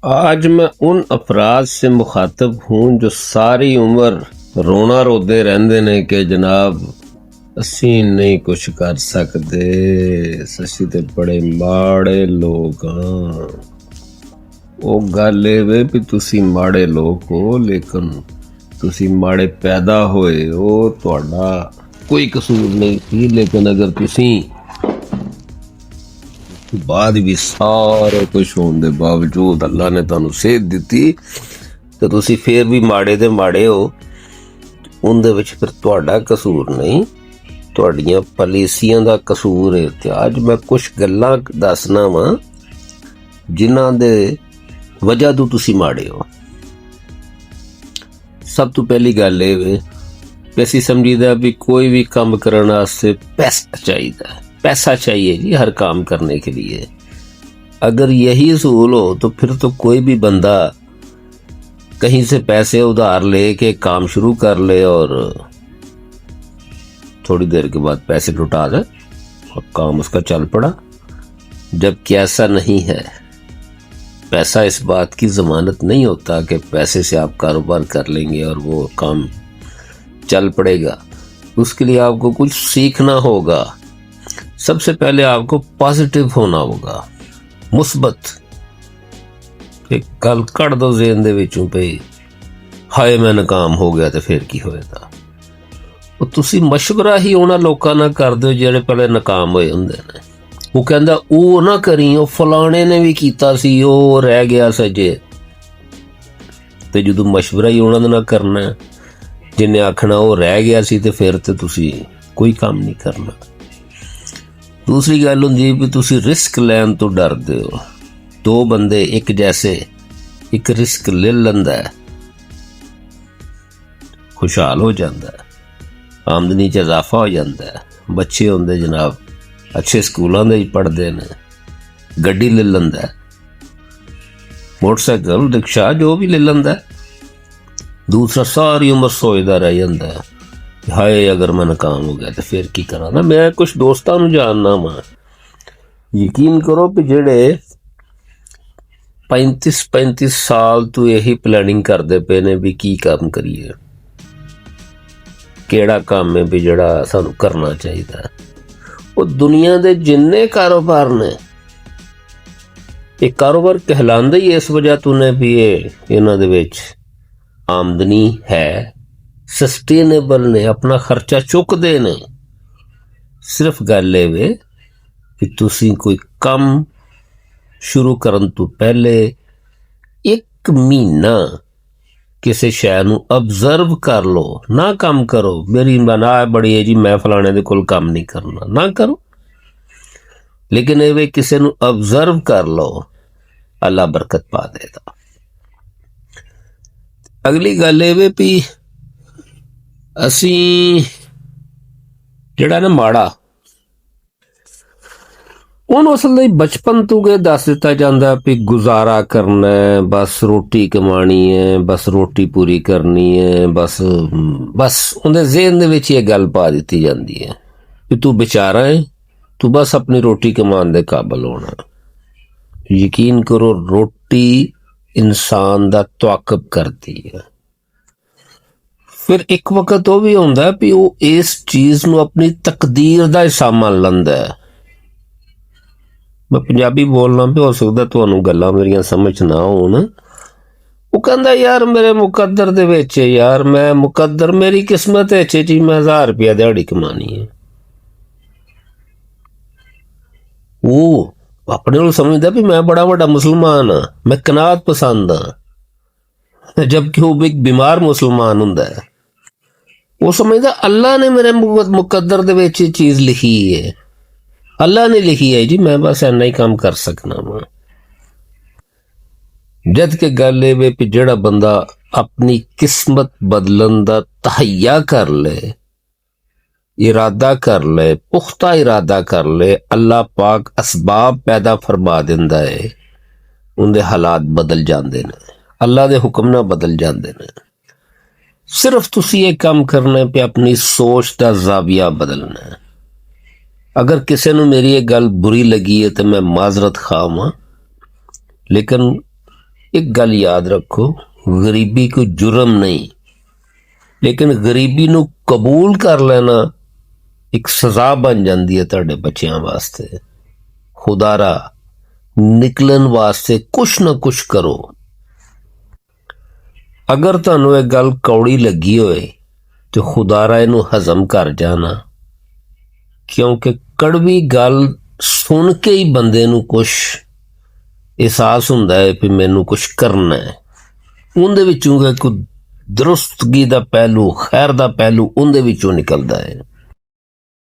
आज मैं उन अफराद से मुखातब हूँ जो सारी उम्र रोना रोते रहते ने कि जनाब असी नहीं कुछ कर सकते, असी ते बड़े माड़े लोग हाँ। वो गल वे भी तुसी माड़े लोग हो, लेकिन तुसी माड़े पैदा होए हो, तुहाडा कोई कसूर नहीं थी। लेकिन अगर तुसी बाद भी सारे कुछ होने के बावजूद अल्लाह ने तुहानू सेहत दी तो तुसी फिर भी माड़े दे माड़े हो, उनदे विच फिर तुहाडा कसूर नहीं, तुहाडियां पॉलिसियां दा कसूर है। ते अज मैं कुछ गल्लां दसना वा जिन्हां दे वजह तो तुसी माड़े हो। सब तो पहली गल ये वे कि असीं समझीदा भी कोई भी काम करने वास्ते पैसा चाहिए, पैसा चाहिए जी हर काम करने के लिए। अगर यही असूल हो तो फिर तो कोई भी बंदा कहीं से पैसे उधार लेके काम शुरू कर ले और थोड़ी देर के बाद पैसे लुटा जाए और काम उसका चल पड़ा। जबकि ऐसा नहीं है। पैसा इस बात की जमानत नहीं होता कि पैसे से आप कारोबार कर लेंगे और वो काम चल पड़ेगा। उसके लिए आपको कुछ सीखना होगा। सबसे पहले आपको पॉजिटिव होना होगा, मुस्बत। एक गल कड़ दो ज़हन दे विचों पे हाय मैं नाकाम हो गया तो फिर की होएगा। वो तुसी मशवरा ही उन्हां लोकां नाल कर दिओ जिहड़े पहले नाकाम होए हुंदे ने। वो कहंदा ओ ना करी, ओ फलाणे ने भी कीता सी, ओ रह गया सजे। ते जदों मशवरा ही उन्हां दे नाल करना है, जिन्हें आखना वो रह गया सी, ते फिर ते तुसी कोई काम नहीं करना। दूसरी गल हुंदी भी तुसी रिस्क लैन तो डरदे हो। दो बंदे एक जैसे एक रिस्क ले लैंदा है, खुशहाल हो जाता है, आमदनी च इजाफा हो जाता है। बच्चे होंदे जनाब अच्छे स्कूलों दे पढ़ते ने, गड्डी ले लैंदा है, मोटरसाइकिल रिक्शा जो भी ले लैंदा है। दूसरा सारी उम्र सोचता रह जाता है हाय अगर मैं नाकाम हो गया तो फिर की करा ना। मैं कुछ दोस्तों नूं जानना वा, यकीन करो कि जेड़े 35 साल तो यही प्लानिंग करते पे ने भी की काम करिए, केड़ा काम है भी जड़ा सानू करना चाहिए। वो दुनिया दे जिन्ने कारोबार ने, एक कारोबार कहलांदे ही इस वजह तो ने भी इन्हां दे विच आमदनी है, सस्टेनेबल ने, अपना खर्चा चुकते ने। सिर्फ गल वे कि तुसी कोई काम शुरू करन तो पहले एक महीना किसी शय नूं ऑब्जर्व कर लो। ना काम करो मेरी मना बड़ी है जी मैं फलाने दे कोल काम नहीं करना, ना करो। लेकिन ये किसी नूं ऑब्जर्व कर लो, अल्लाह बरकत पा देगा। अगली गल ये भी असी जिहड़ा ना माड़ा उन्होंने असल बचपन तो गए दस दिता जाता भी गुजारा करना है, बस रोटी कमानी है, बस रोटी पूरी करनी है, बस उनके ज़हन दे विच ये गल पा दी जाती है कि तू बेचारा है, तू बस अपनी रोटी कमान दे काबल होना। यकीन करो रोटी इंसान दा तवाकब करती है। फिर एक वक्त वो भी होंदा भी वो इस चीज़ नूं अपनी तकदीर दा हिस्सा मान लैंदा है। मैं पंजाबी बोलना भी हो सकता तुहानू गल्लां मेरियां समझ ना होण। वो कहंदा यार मेरे मुकद्दर दे विच यार मैं मुकद्दर मेरी किस्मत है जी मैं 1000 रुपया दिहाड़ी कमानी है। वो अपने को समझदा भी मैं बड़ा बड़ा मुसलमान हाँ, मैं कनात पसंद हाँ, जबकि वो एक बीमार मुसलमान हुंदा है। वो समझदा अल्लाह ने मेरे मुकद्दर दे विच चीज़ लिखी है, अल्लाह ने लिखी है जी मैं बस इन्ना ही काम कर सकना वा। जद के गल ये भी जेड़ा बंदा अपनी किस्मत बदलन दा तहैया कर ले, इरादा कर ले, पुख्ता इरादा कर ले, अल्लाह पाक असबाब पैदा फरमा दिंदा है, उनके हालात बदल जाते हैं, अल्लाह के हुक्म ना बदल जाते हैं। सिर्फ तुसी ये काम करना पे अपनी सोच का जाविया बदलना है। अगर किसी ने मेरी ये गल बुरी लगी है तो मैं माजरत खां हाँ, लेकिन एक गल याद रखो, गरीबी कोई जुर्म नहीं, लेकिन गरीबी नू कबूल कर लेना एक सजा बन जाती है तुहाडे बच्चों वास्ते। खुदारा निकलन वास्ते कुछ ना कुछ करो। अगर तुहानू एक गल कौड़ी लगी होए तो खुदारा इनू हजम कर जाना, क्योंकि कड़वी गल सुन के ही बंदे नू कुछ एहसास हुंदा है कि मैनू कुछ करना है। उनदे विचों कोई दुरुस्तगी दा पहलू, खैर दा पहलू उनदे विचों निकलदा है।